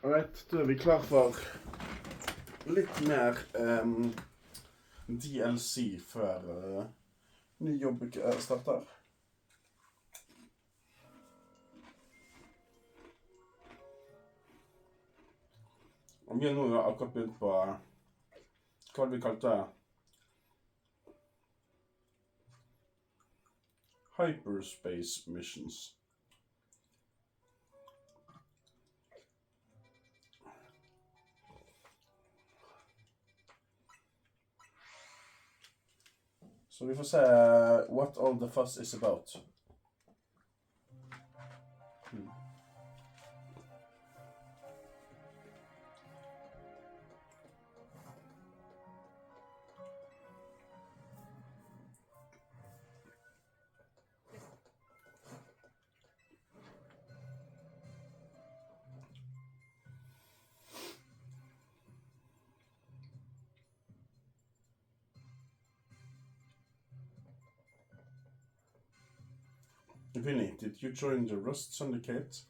Alright, da er vi klar for litt mer DLC før ny jobb starter. Og vi har nå akkurat begynt på hva vi kalte hyperspace missions. Så vi får se what all the fuss is about. Vinny, did you join the Rust Syndicate?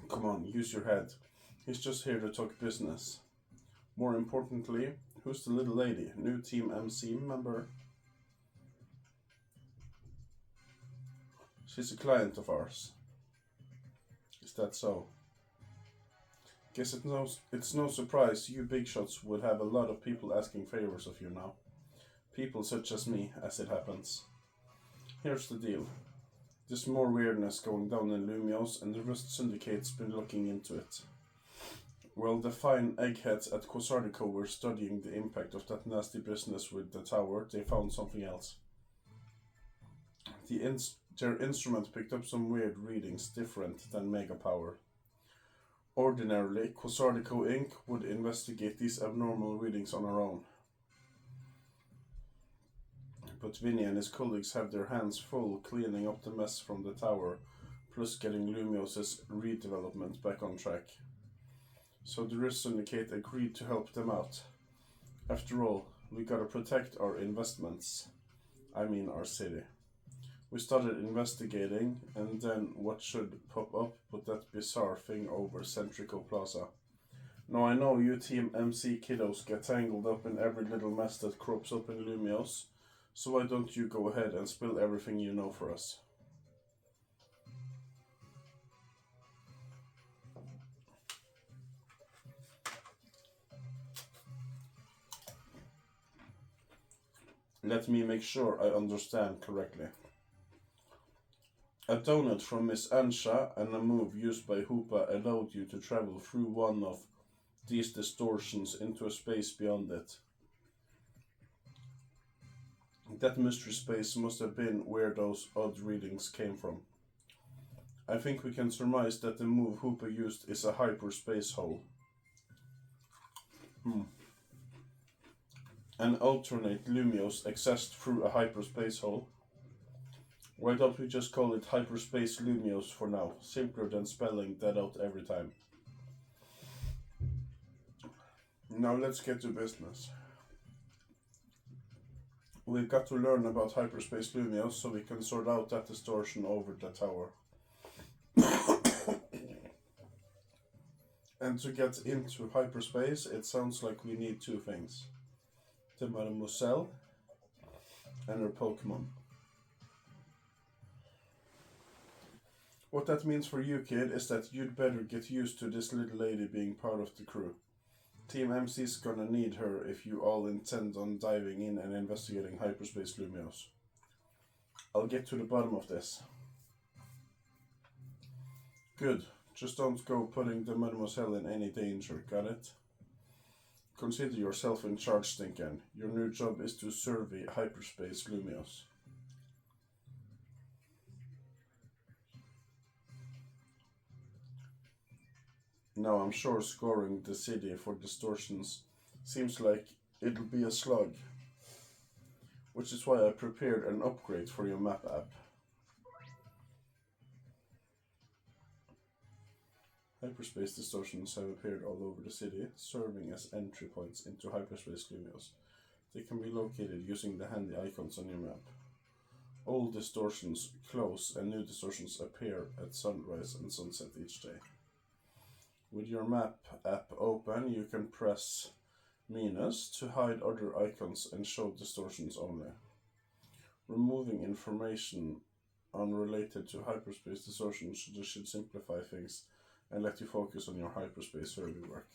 Come on, use your head. He's just here to talk business. More importantly, who's the little lady? New Team MC member? She's a client of ours. Is that so? Guess it's no surprise you big shots would have a lot of people asking favors of you now. People such as me, as it happens. Here's the deal. There's more weirdness going down in Lumiose, and the Rust Syndicate's been looking into it. Well, the fine eggheads at Quasardico were studying the impact of that nasty business with the tower. They found something else. Their instrument picked up some weird readings different than Mega Power. Ordinarily, Quasardico Inc. would investigate these abnormal readings on our own. But Vinny and his colleagues have their hands full cleaning up the mess from the tower, plus getting Lumiose's redevelopment back on track. So the Rust Syndicate agreed to help them out. After all, we gotta protect our investments. I mean our city. We started investigating, and then what should pop up but that bizarre thing over Centrico Plaza. Now I know you Team MC kiddos get tangled up in every little mess that crops up in Lumiose, so why don't you go ahead and spill everything you know for us? Let me make sure I understand correctly. A donut from Miss Ansha and a move used by Hoopa allowed you to travel through one of these distortions into a space beyond it. That mystery space must have been where those odd readings came from. I think we can surmise that the move Hoopa used is a hyperspace hole. An alternate Lumiose accessed through a hyperspace hole. Why don't we just call it hyperspace Lumiose for now, simpler than spelling that out every time. Now let's get to business. We've got to learn about hyperspace Lumiose so we can sort out that distortion over the tower. And to get into hyperspace, it sounds like we need two things. The Mademoiselle and her Pokémon. What that means for you, kid, is that you'd better get used to this little lady being part of the crew. Team MC's gonna need her if you all intend on diving in and investigating hyperspace Lumiose. I'll get to the bottom of this. Good. Just don't go putting the Mademoiselle in any danger, got it? Consider yourself in charge, Stinken. Your new job is to survey hyperspace Lumiose. Now I'm sure scoring the city for distortions seems like it'll be a slug, which is why I prepared an upgrade for your map app. Hyperspace distortions have appeared all over the city, serving as entry points into hyperspace Lumiose. They can be located using the handy icons on your map. Old distortions close and new distortions appear at sunrise and sunset each day. With your map app open, you can press minus to hide other icons and show distortions only. Removing information unrelated to hyperspace distortion should simplify things and let you focus on your hyperspace survey work.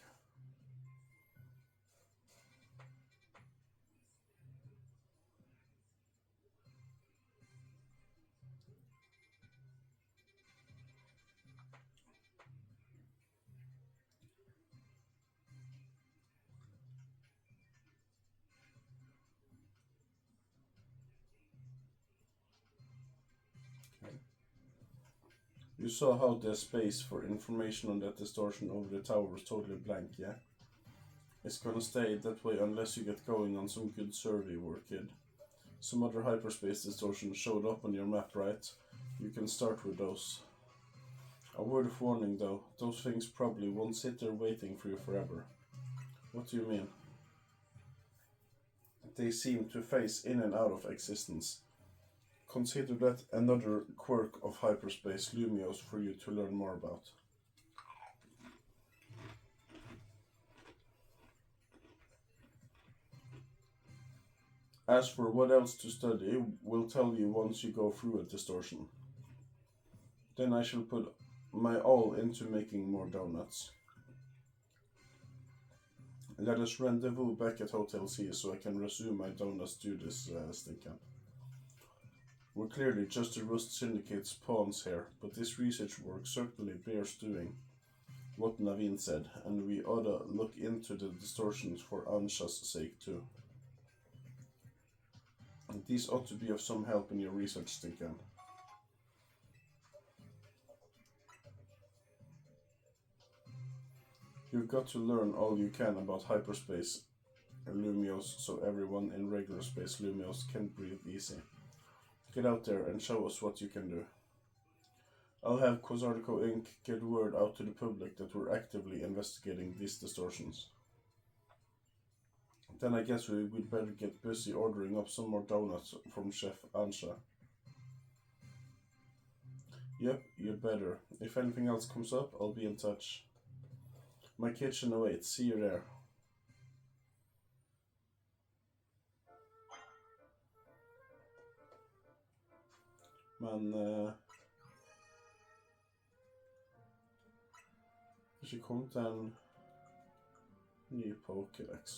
You saw how the space for information on that distortion over the tower was totally blank, yeah? It's gonna stay that way unless you get going on some good survey work, kid. Some other hyperspace distortions showed up on your map, right? You can start with those. A word of warning though, those things probably won't sit there waiting for you forever. What do you mean? They seem to phase in and out of existence. Consider that another quirk of hyperspace lumiose for you to learn more about. As for what else to study, we'll tell you once you go through a distortion. Then I shall put my all into making more donuts. Let us rendezvous back at Hotel C so I can resume my donuts to this stink camp. We're clearly just the Rust Syndicate's pawns here, but this research work certainly bears doing, what Naveen said, and we oughta look into the distortions for Ansha's sake too. These ought to be of some help in your research, Stinkan. You've got to learn all you can about hyperspace lumiose so everyone in regular space lumiose can breathe easy. Get out there and show us what you can do. I'll have Quasartico Inc. get word out to the public that we're actively investigating these distortions. Then I guess we'd better get busy ordering up some more donuts from Chef Ansha. Yep, you'd better. If anything else comes up, I'll be in touch. My kitchen awaits. See you there. Men kanskje kom til en ny Pokédex.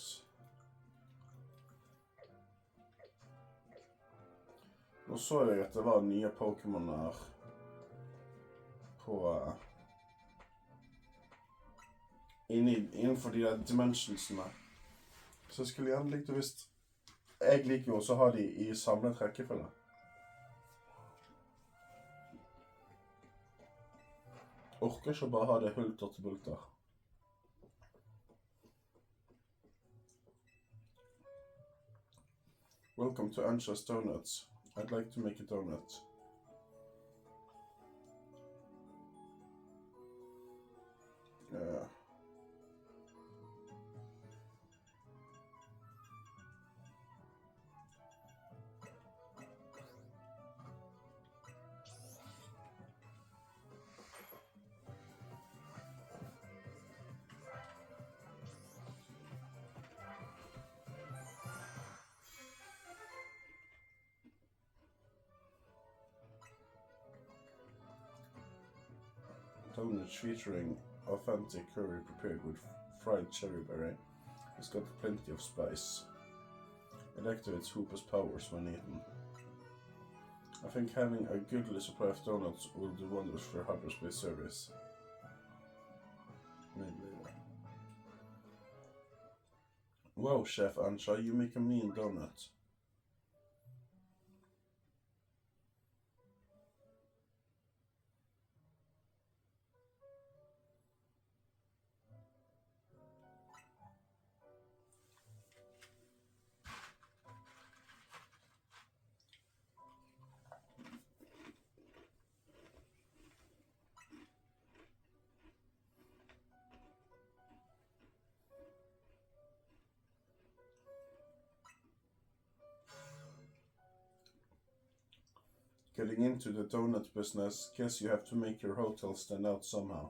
Nå så jeg at det var nye Pokémon her på innenfor de der dimensionsene. Så jeg skulle gjerne likt å visst. Jeg liker jo også å ha de i samlet rekkefølge. Orker ikke bare ha det hulter til bulter. Welcome to Ansha's Donuts. I'd like to make a donut. Donuts featuring authentic curry prepared with fried cherry berry. It's got plenty of spice. It activates Hoopa's powers when eaten. I think having a goodly supply of donuts will do wonders for hyperspace service. Maybe later. Wow, Chef Ansha, you make a mean donut. Getting into the donut business, guess you have to make your hotel stand out somehow.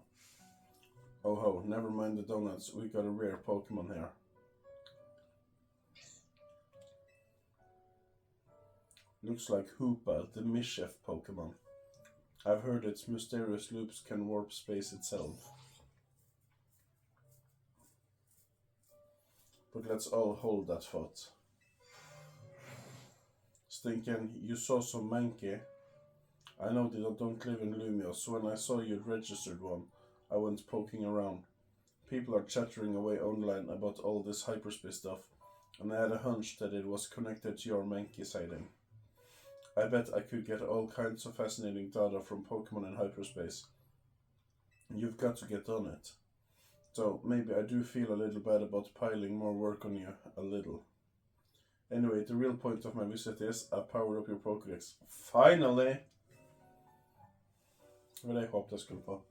Oh ho, never mind the donuts, we got a rare Pokemon here. Looks like Hoopa, the mischief Pokemon. I've heard its mysterious loops can warp space itself. But let's all hold that thought. Stinkin', you saw some Mankey. I know they don't live in Lumiose, so when I saw you'd registered one, I went poking around. People are chattering away online about all this hyperspace stuff, and I had a hunch that it was connected to your Mankey sighting. I bet I could get all kinds of fascinating data from Pokemon in hyperspace. You've got to get on it. So maybe I do feel a little bad about piling more work on you, a little. Anyway, the real point of my visit is I've powered up your Pokédex. Finally! Vad jag hoppas skulle få.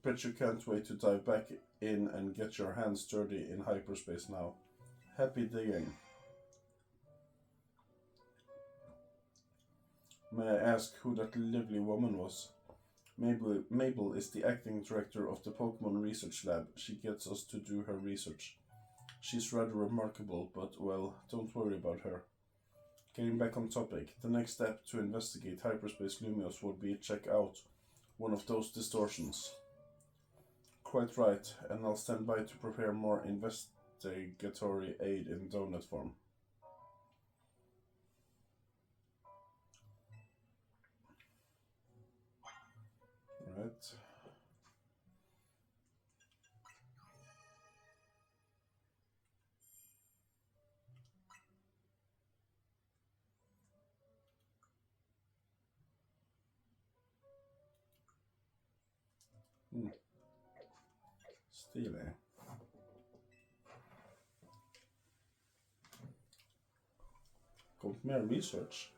Bet you can't wait to dive back in and get your hands dirty in hyperspace now. Happy digging. May I ask who that lovely woman was? Mabel is the acting director of the Pokemon Research Lab. She gets us to do her research. She's rather remarkable, but well, don't worry about her. Getting back on topic, the next step to investigate hyperspace Lumiose would be check out one of those distortions. Quite right, and I'll stand by to prepare more investigatory aid in donut form. Right. Stilig. Komt mer research.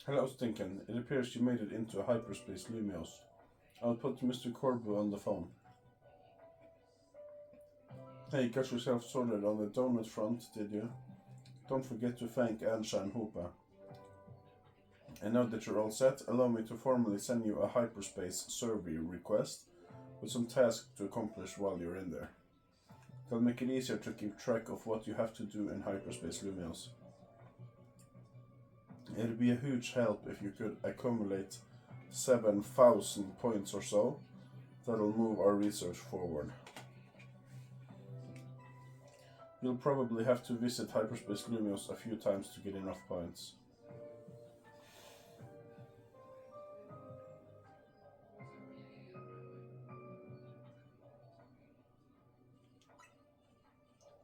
Hello, Stinkin. It appears you made it into a hyperspace lumiose. I'll put Mr. Corbu on the phone. Hey, got yourself sorted on the donut front, did you? Don't forget to thank Ansha and Hoopa. And now that you're all set, allow me to formally send you a hyperspace survey request with some tasks to accomplish while you're in there. That'll make it easier to keep track of what you have to do in hyperspace lumiose. It'd be a huge help if you could accumulate 7,000 points or so. That'll move our research forward. You'll probably have to visit hyperspace lumiose a few times to get enough points.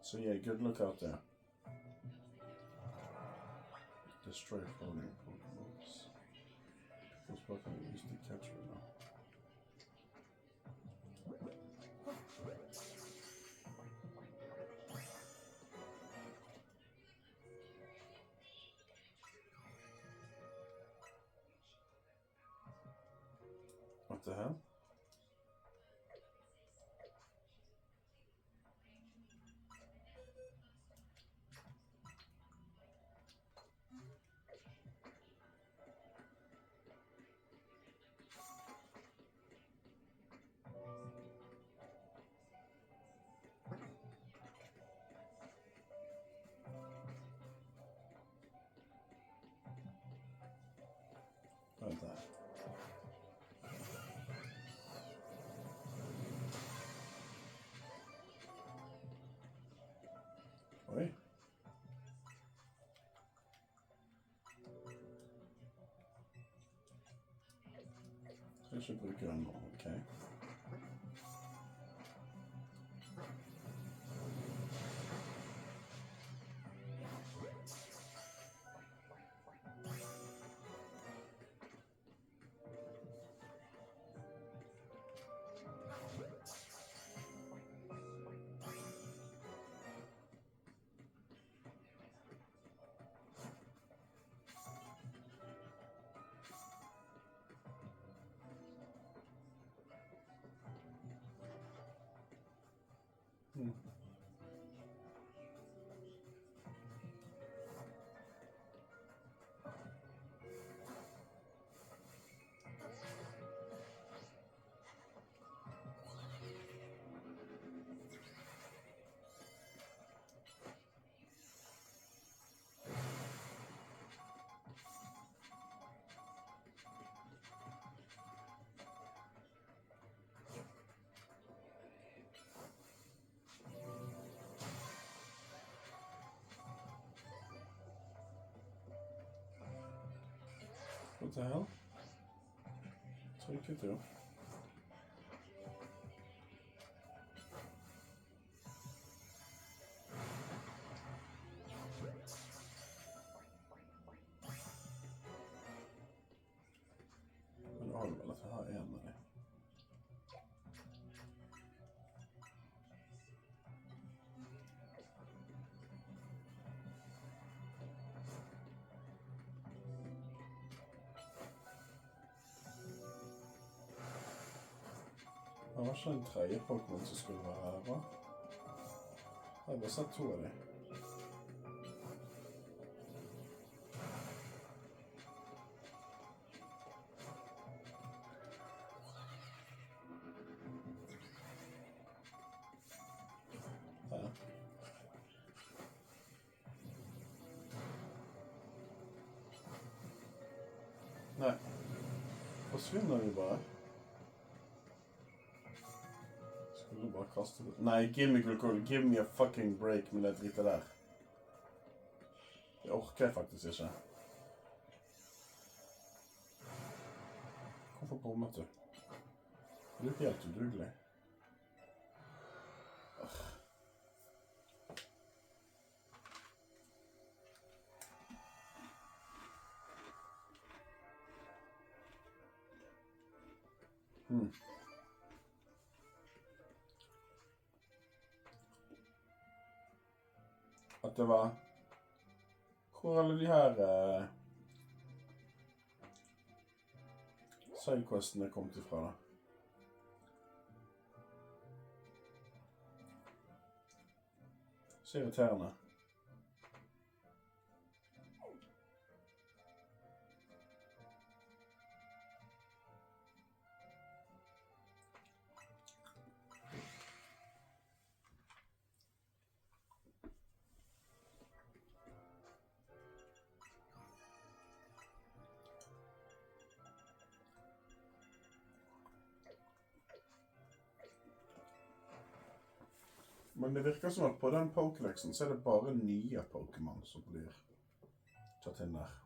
So yeah, good luck out there. Destroy floating Pokémons. Those Pokémon used to catch me now. What the hell? Like that. Oi. Kanske brukar den vara okej. What the hell? That's what you could do. Men då har du väl att ha en eller? Det var ikke en tredje Pokémon som skulle være her, va? Jeg har bare sett 2 av dem. Her. Nei. Forsvinner de bare? Skulle bare kaste det. Nei, give me a fucking break med det dritet der. Det orker jeg faktisk ikke. Hvorfor bommet du? Du er ikke helt udugelig. At det var... Hvor er alle de her... sidequesten er kommet ifra da. Så irriterende. Men det virker som at på den Pokédexen så er det bare nye Pokémon som blir tatt inn der.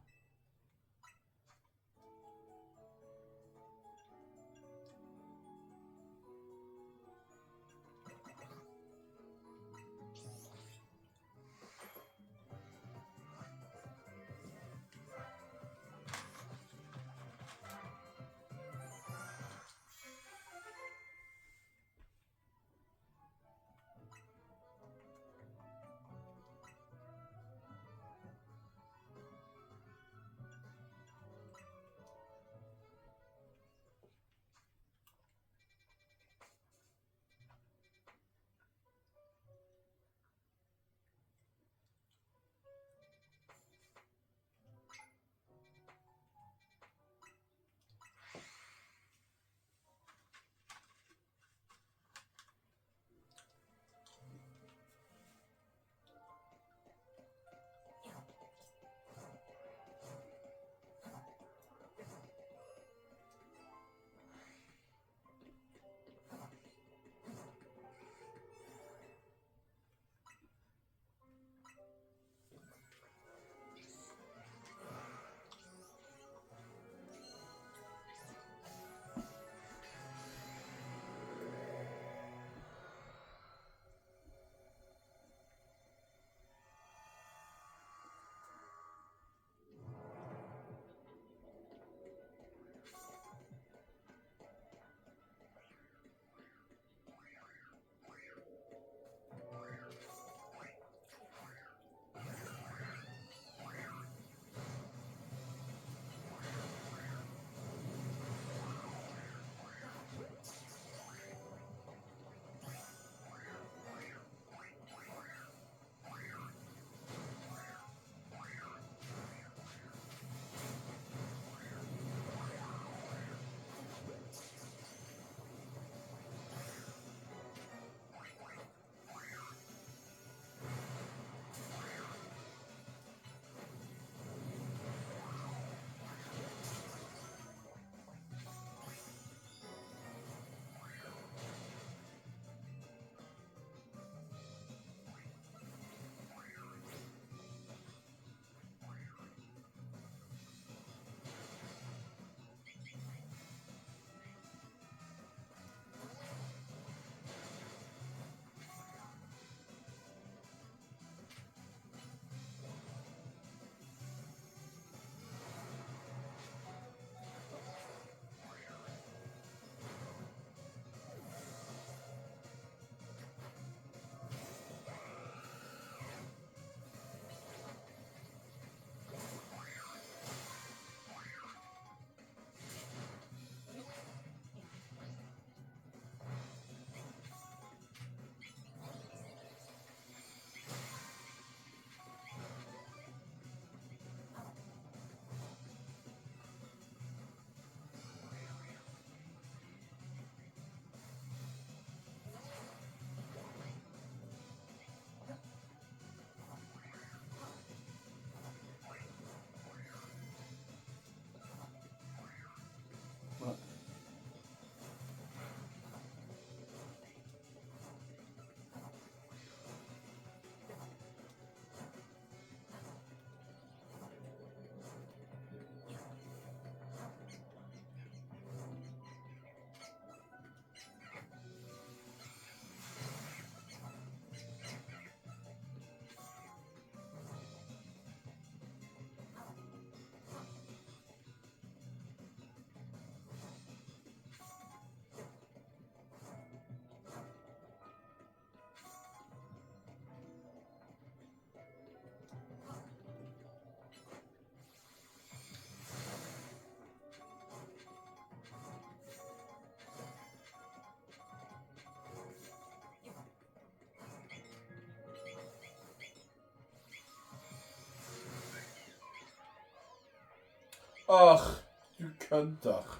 Du kødder.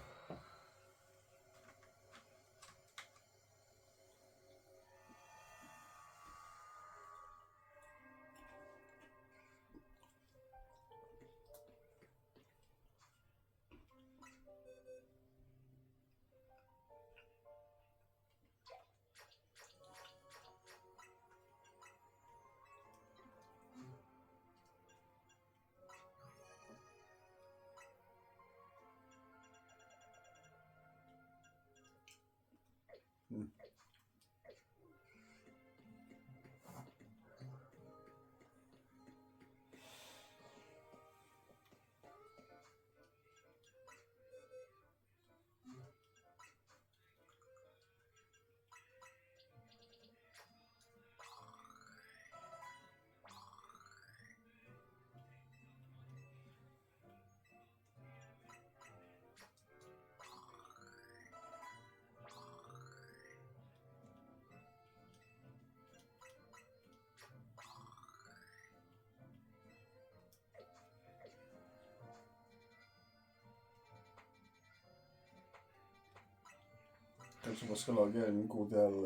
Kanskje man skal lage en god del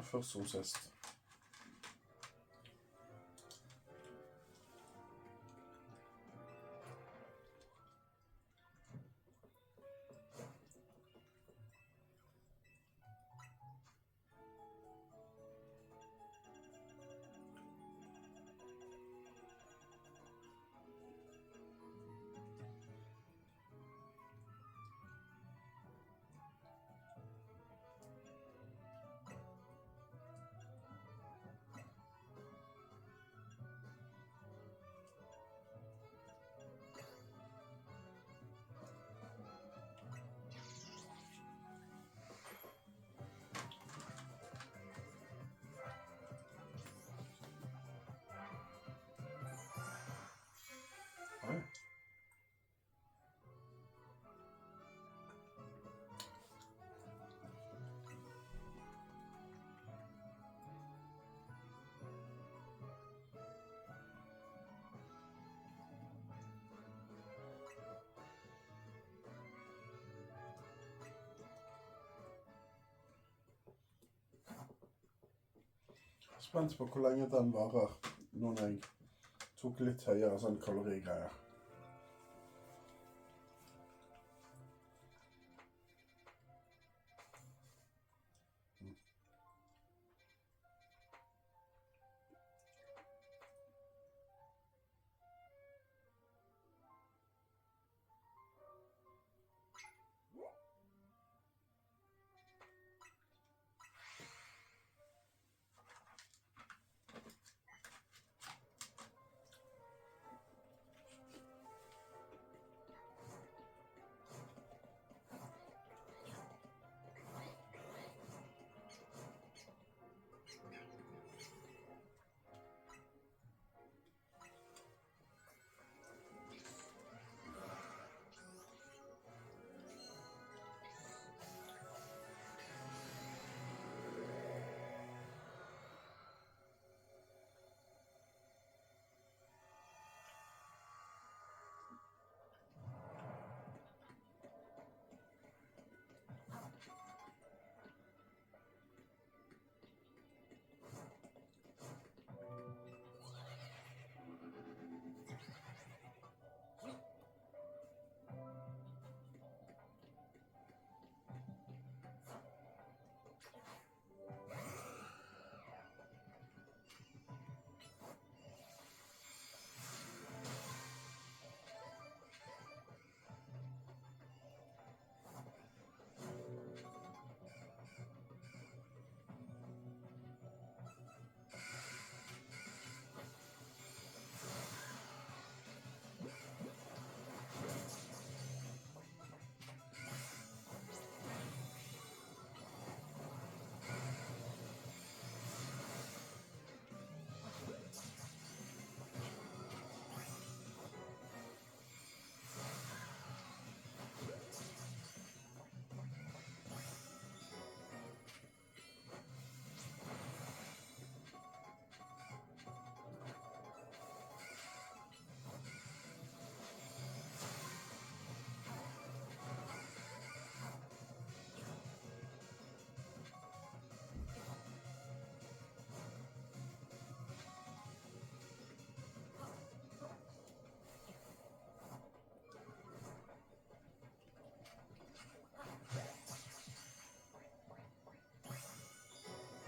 først som sist. Spent på hvor lenge den varer når jeg tok litt høyere sånn kalorigreier.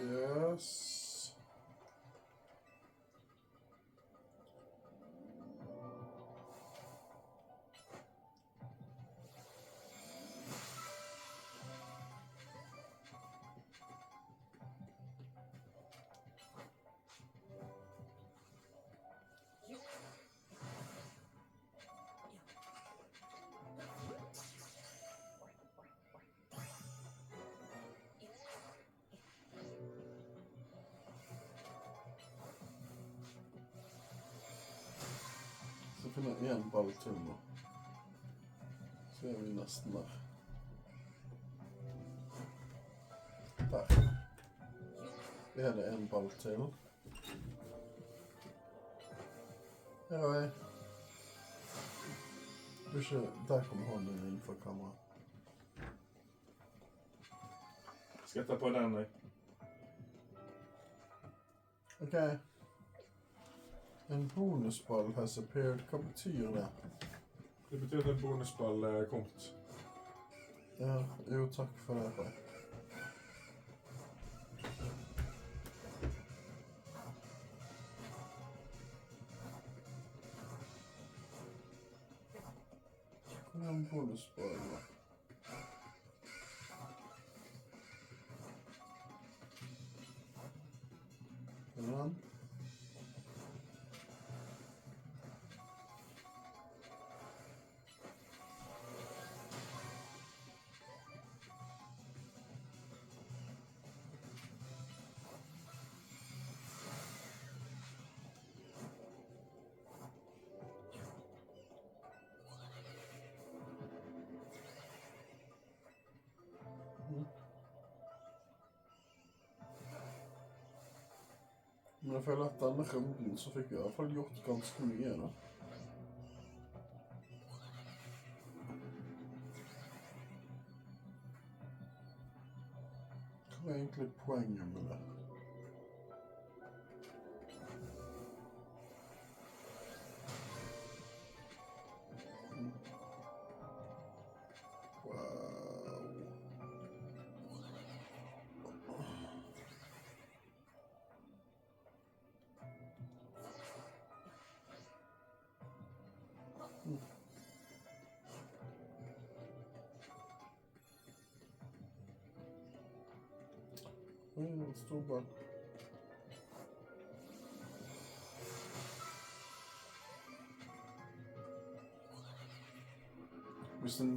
Yes. Så finner jeg en ball til nå. Så er vi nesten der. Der. Er det en ball til? Ja, du ikke, der kommer hånden innenfor kameraet. Skal jeg ta på den, jeg? Ok. En bonusball has appeared. Hva betyr det? Det betyr at en bonusball er kommet. Ja, jo takk for det. Hvor er en bonusball da? Er det den? Men jeg føler at denne runden så fikk vi i hvert fall gjort ganske mye da. Hva er egentlig poenget med det? En stor ball. Hvis det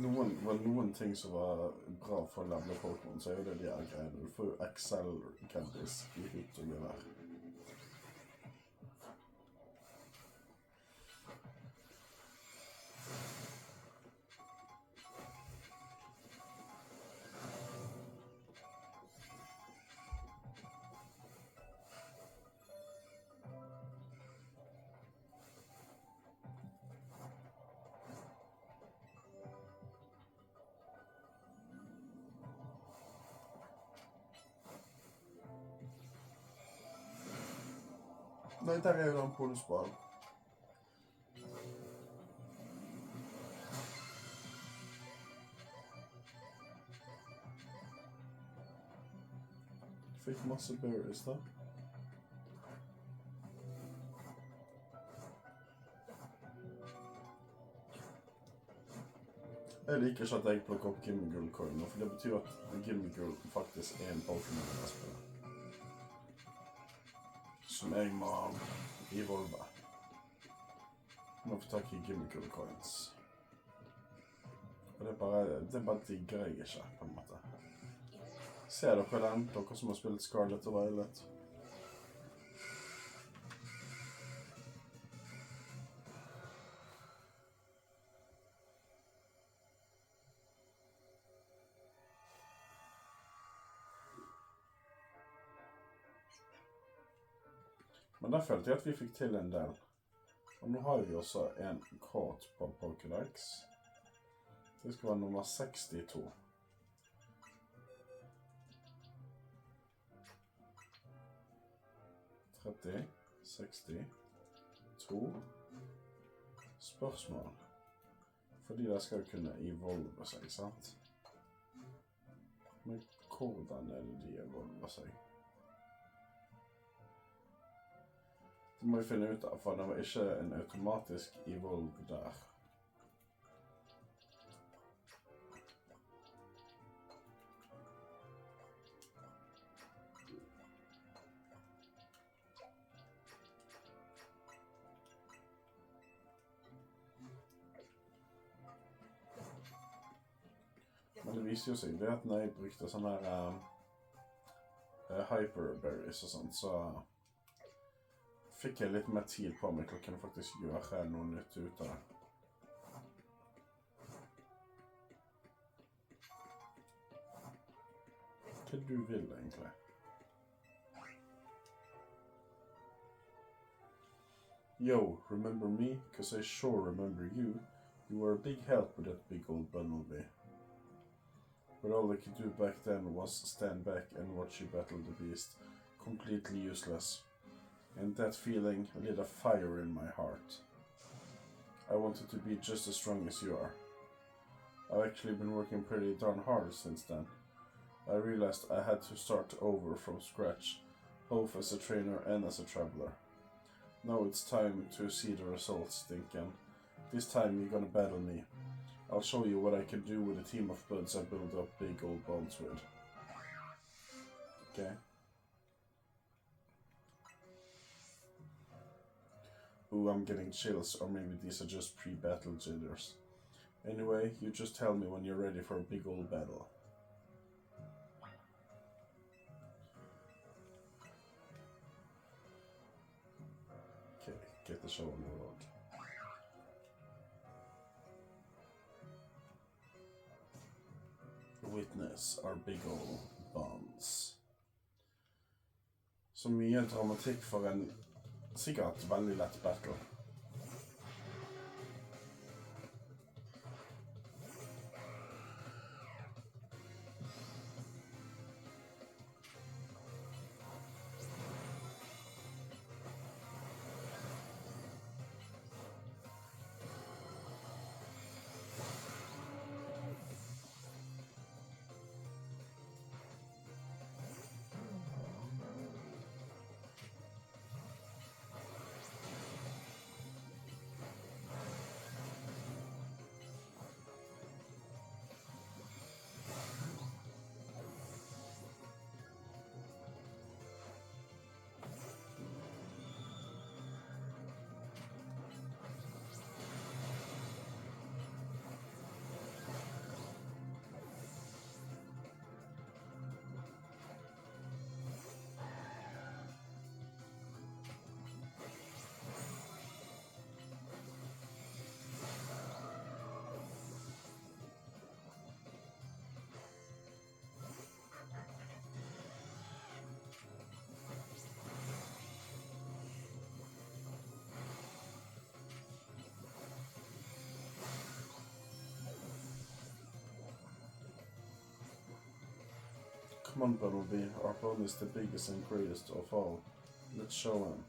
var noen ting som var bra for å levele Pokémon, så er det de her greiene. Du får jo Excel-candies i hytt og gevær. Nei, der er jo den bonusballen. Fikk masse berries da. Jeg liker ikke at jeg plukker opp Gimmigirl-coin, for det betyr at Gimmigirl faktisk er en Pokémon jeg spiller. Som jeg må evolve. Må få tak i Gimmigirl coins. Og det bare digger jeg ikke, på en måte. Ser dere den? Dere som har spilt Scarlet og Violet? Men da følte jeg at vi fikk til en del. Og nå har vi også en kort på Pokédex. Det skal være nummer 62. «30, 62 spørsmål. Fordi det skal kunne evolve seg, sant? Men hvordan er det de evolver seg? Det må vi finne ut av, for det var ikke en automatisk evolve der. Men det viser jo seg det at når jeg brukte sånne her hyperberries og sånt, så fikk jeg litt mer tid på meg til å kunne faktisk gjøre noe nytt ut av det. Hva du vil egentlig? Yo, remember me? 'Cause I sure remember you. You were a big help with that big old bumblebee. But all I could do back then was stand back and watch you battle the beast, completely useless. And that feeling lit a fire in my heart. I wanted to be just as strong as you are. I've actually been working pretty darn hard since then. I realized I had to start over from scratch, both as a trainer and as a traveler. Now it's time to see the results, thinking. This time you're gonna battle me. I'll show you what I can do with a team of buds I build up big old bonds with. Okay. Ooh, I'm getting chills, or maybe these are just pre-battle jitters. Anyway, you just tell me when you're ready for a big old battle. Okay, get the show on the road. Witness our big old bonds. Så mye dramatikk for en sikkert veldig lett battle. Come on, Bumblebee, our opponent is the biggest and greatest of all. Let's show him.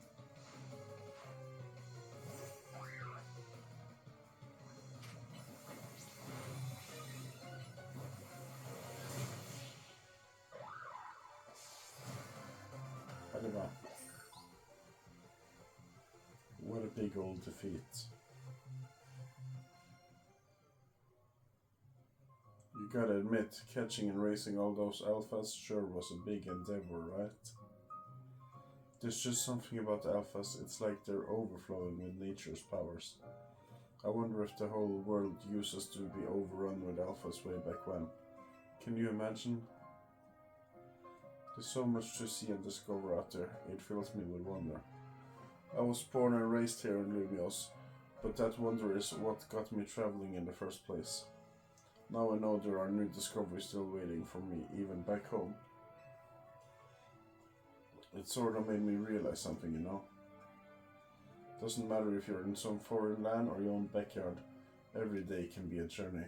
What a big old defeat. You gotta admit, catching and racing all those alphas sure was a big endeavor, right? There's just something about alphas, it's like they're overflowing with nature's powers. I wonder if the whole world used to be overrun with alphas way back when. Can you imagine? There's so much to see and discover out there, it fills me with wonder. I was born and raised here in Lumiose, but that wonder is what got me traveling in the first place. Now I know there are new discoveries still waiting for me, even back home. It sort of made me realize something, you know? Doesn't matter if you're in some foreign land or your own backyard, every day can be a journey.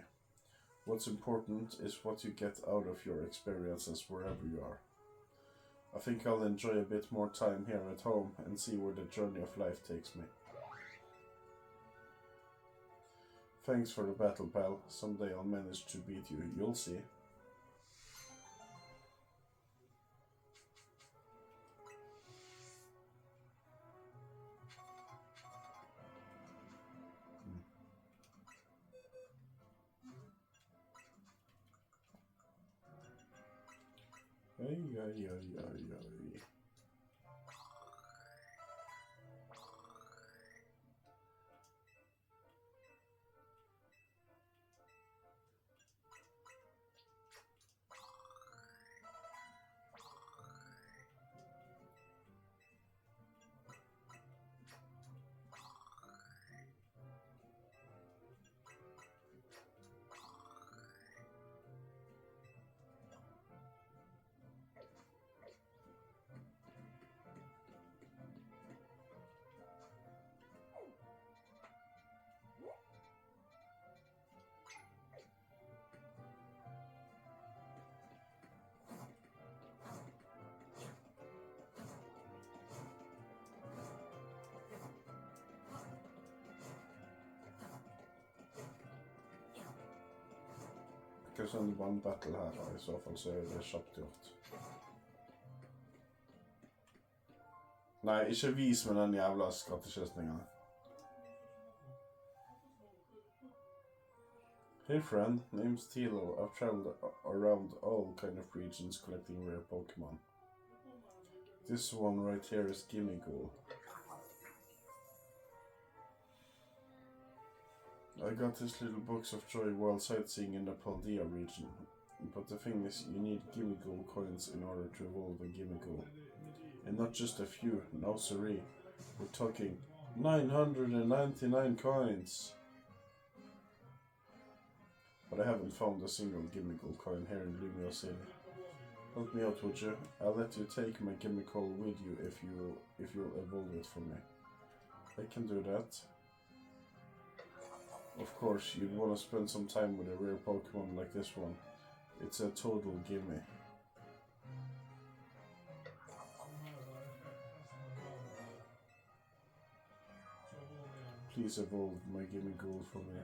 What's important is what you get out of your experiences wherever you are. I think I'll enjoy a bit more time here at home and see where the journey of life takes me. Thanks for the battle, pal. Someday I'll manage to beat you, you'll see. oi, oi, oi, oi. Ikke sånn vannbattle her, da. I så fall så er det kjapt gjort. Nei, ikke vis med den jævla skattekistningen. Hey friend, name's Tilo. I've traveled around all kind of regions collecting rare Pokémon. This one right here is Gimmighoul. I got this little box of joy while sightseeing in the Paldea region. But the thing is, you need Gimmighoul coins in order to evolve a Gimmighoul. And not just a few, no siree. We're talking 999 coins! But I haven't found a single Gimmighoul coin here in lumiose. Help me out, would you? I'll let you take my Gimmighoul with you if you'll evolve it for me. I can do that. Of course, you'd want to spend some time with a rare Pokémon like this one. It's a total gimme. Please evolve my Gimmighoul for me.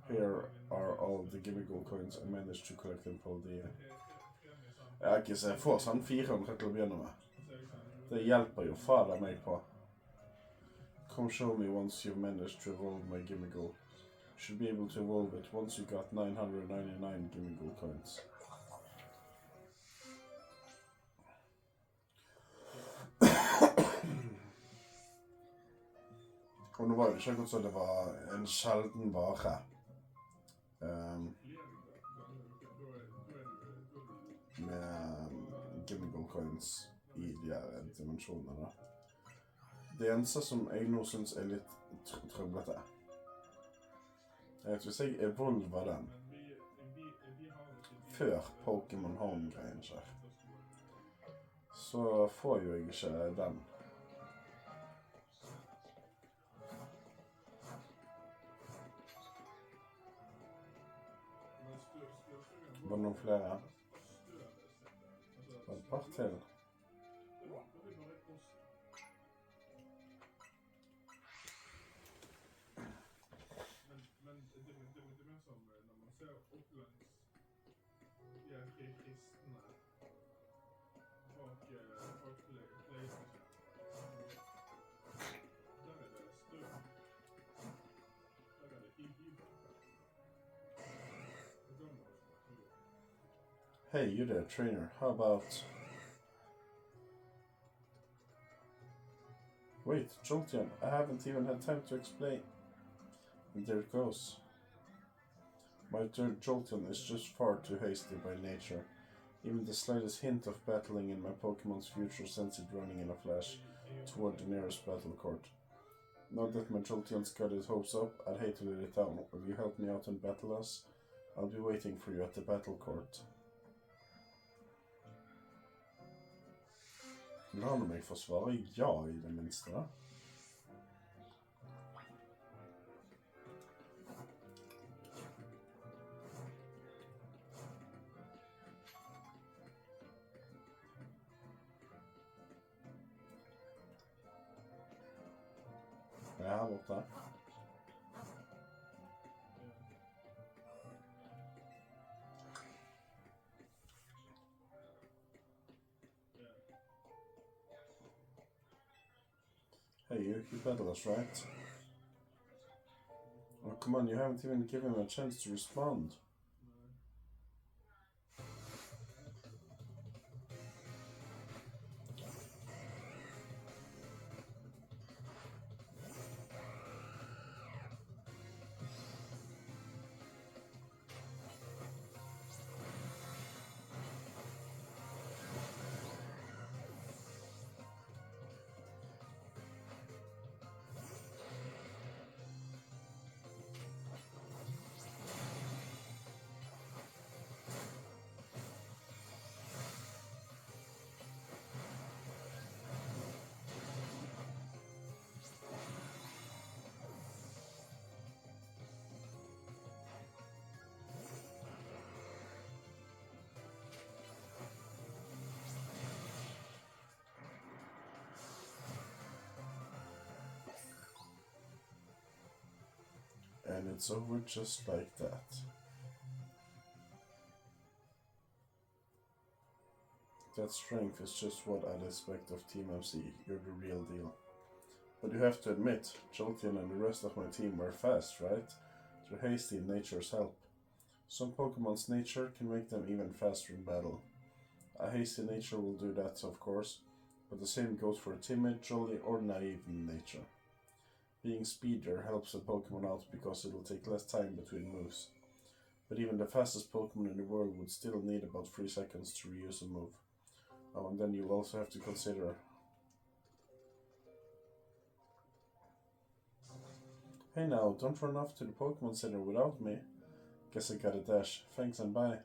Here are all the Gimmighoul coins I managed to collect in Paldea. Jeg har ikke sett få sånn 400 til å begynne med. Det hjelper jo fader meg på. Come show me once you've managed to evolve my Gimmighoul. Should be able to evolve it once you got 999 Gimmighoul coins. Og nå var det ikke akkurat så det var en sjelden vare. Med Gimmighoul coins i de her dimensjonene. Det eneste som jeg nå synes er litt trøblete, er at hvis jeg evolver den før Pokémon Home-greien skjer, så får jo jeg ikke den. Var det noen flere? Et par til. Hey, you there, trainer. How about... Wait, Jolteon, I haven't even had time to explain. And there it goes. My third Jolteon is just far too hasty by nature. Even the slightest hint of battling in my Pokemon's future sends it running in a flash toward the nearest battle court. Now that my Jolteon's got his hopes up, I'd hate to let it down. Will you help me out and battle us? I'll be waiting for you at the battle court. La meg få svare ja I det minste da. Jeg er her borte. Hey, you battle us, right? Oh, come on, you haven't even given him a chance to respond. And it's over just like that. That strength is just what I'd expect of Team MC. You're the real deal. But you have to admit, Jolteon and the rest of my team were fast, right? They're hasty in nature's help. Some Pokemon's nature can make them even faster in battle. A hasty nature will do that, of course, but the same goes for a timid, jolly, or naive nature. Being speedier helps a Pokemon out because it'll take less time between moves. But even the fastest Pokemon in the world would still need about 3 seconds to reuse a move. Oh, and then you'll also have to consider... Hey now, don't run off to the Pokemon Center without me. Guess I gotta dash. Thanks and bye.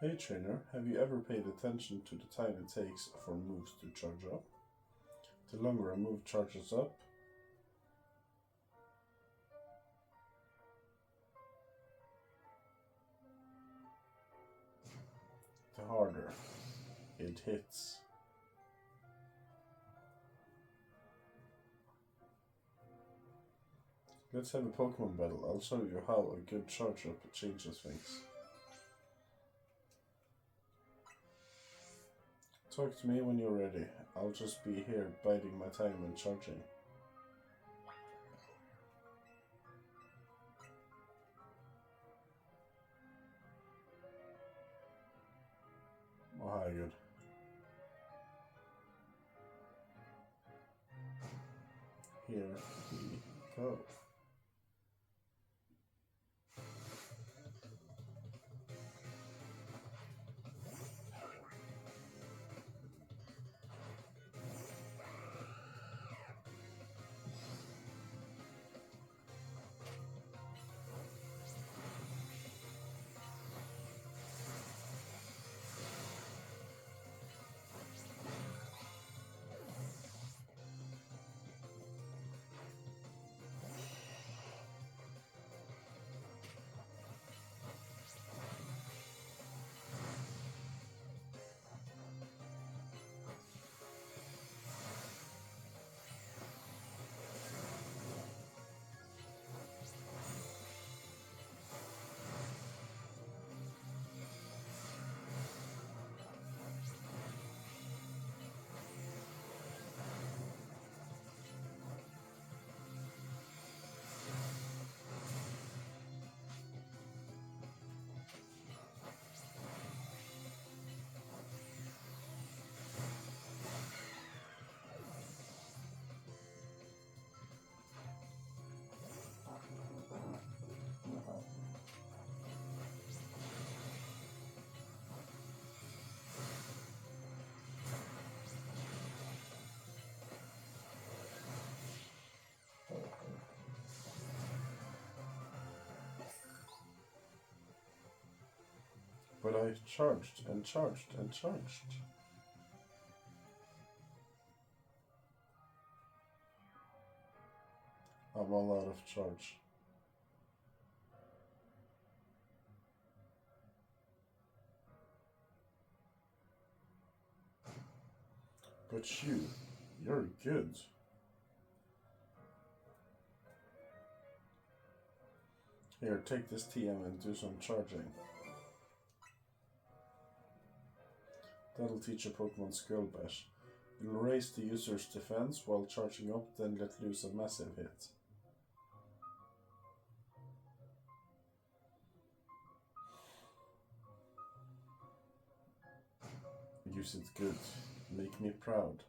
Hey trainer, have you ever paid attention to the time it takes for moves to charge up? The longer a move charges up, the harder it hits. Let's have a Pokemon battle. I'll show you how a good charge up changes things. Talk to me when you're ready. I'll just be here biding my time and charging. Oh, hi, good. Here we go. But I charged and charged and charged. I'm all out of charge. But you're good. Here, take this TM and do some charging. That'll teach a Pokemon Skull Bash. You'll raise the user's defense while charging up, then let loose a massive hit. Use it good. Make me proud.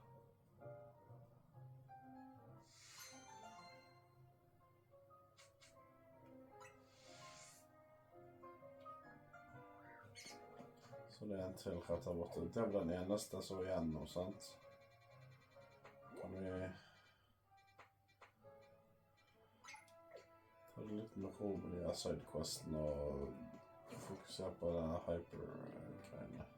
en til rett her borte. Det var den eneste så igjen nå, sant? Kan vi ta det litt med ro med de her sidequestene og fokusere på denne hyper-greiene.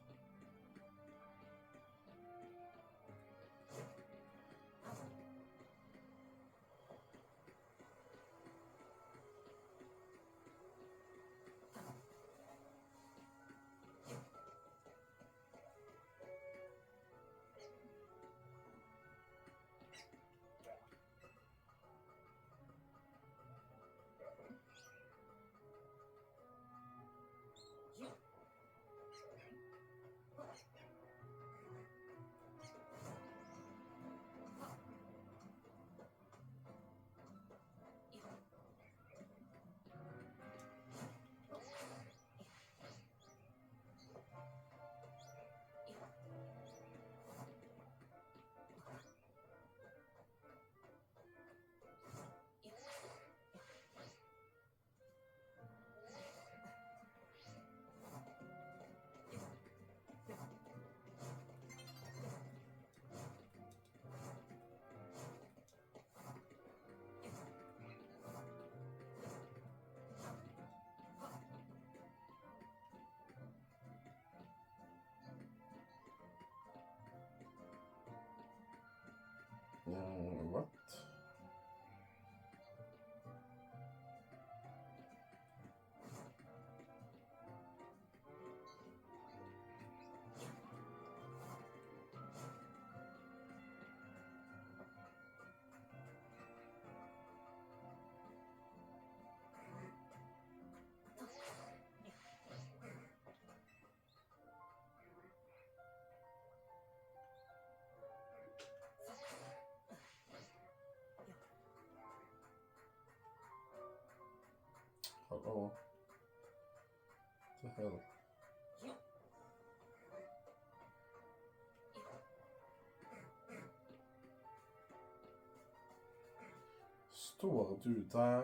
What? Uh-oh. What the hell? Står du der?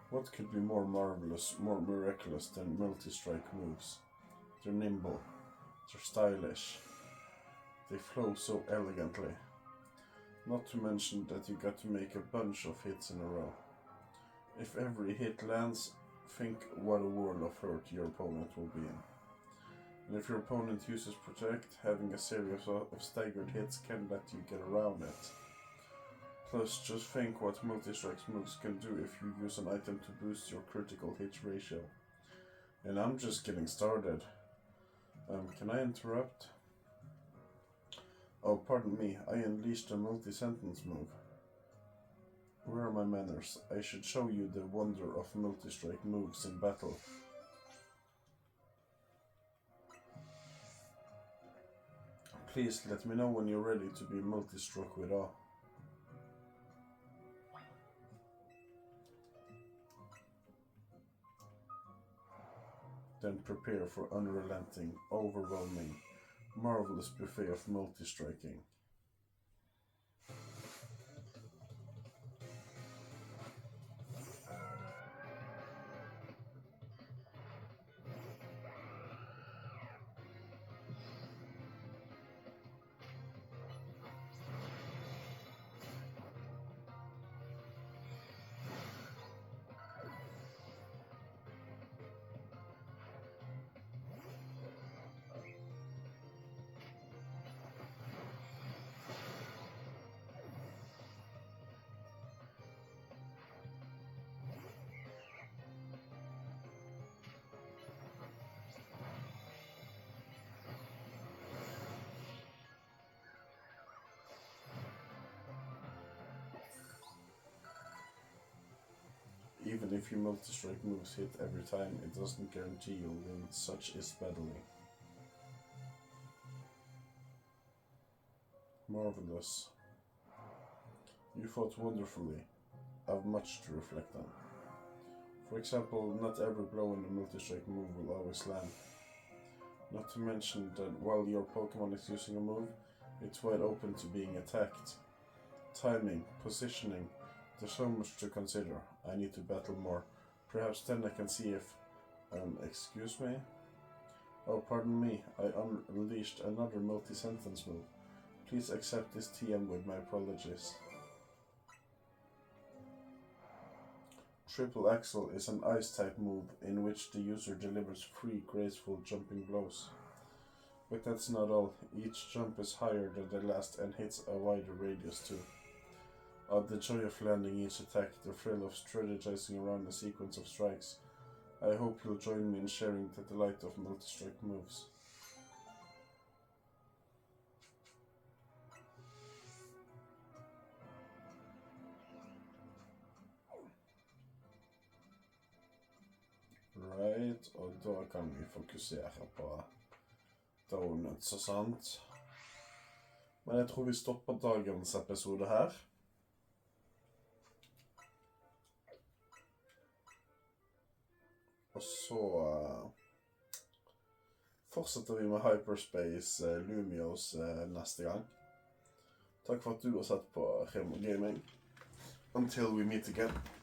What could be more marvelous, more miraculous than multi-strike moves? They're nimble, they're stylish, they flow so elegantly. Not to mention that you got to make a bunch of hits in a row. If every hit lands, think what a world of hurt your opponent will be in. And if your opponent uses Protect, having a series of staggered hits can let you get around it. Plus, just think what multi-strike moves can do if you use an item to boost your critical hit ratio. And I'm just getting started. Can I interrupt? Oh, pardon me, I unleashed a multi-sentence move. Where are my manners? I should show you the wonder of multi-strike moves in battle. Please let me know when you're ready to be multi-struck with awe. Then prepare for unrelenting, overwhelming, marvelous buffet of multi-striking. Even if your multi-strike moves hit every time, it doesn't guarantee you'll win, such is battling. Marvelous. You fought wonderfully. I've much to reflect on. For example, not every blow in the multi-strike move will always land. Not to mention that while your Pokémon is using a move, it's wide open to being attacked. Timing, positioning, there's so much to consider. I need to battle more. Perhaps then I can see if... excuse me? Oh, pardon me, I unleashed another multi-sentence move. Please accept this TM with my apologies. Triple Axel is an ice-type move in which the user delivers 3 graceful jumping blows. But that's not all. Each jump is higher than the last and hits a wider radius too. The joy of landing each attack, the thrill of strategizing around a sequence of strikes. I hope you'll join me in sharing the delight of multi-strike moves. Right, og da kan vi fokusere på donuts og sånt. Men jeg tror vi stopper dagens episode her. Og så fortsetter vi med hyperspace lumiose neste gang. Takk for at du har sett på Remo Gaming. Until we meet again.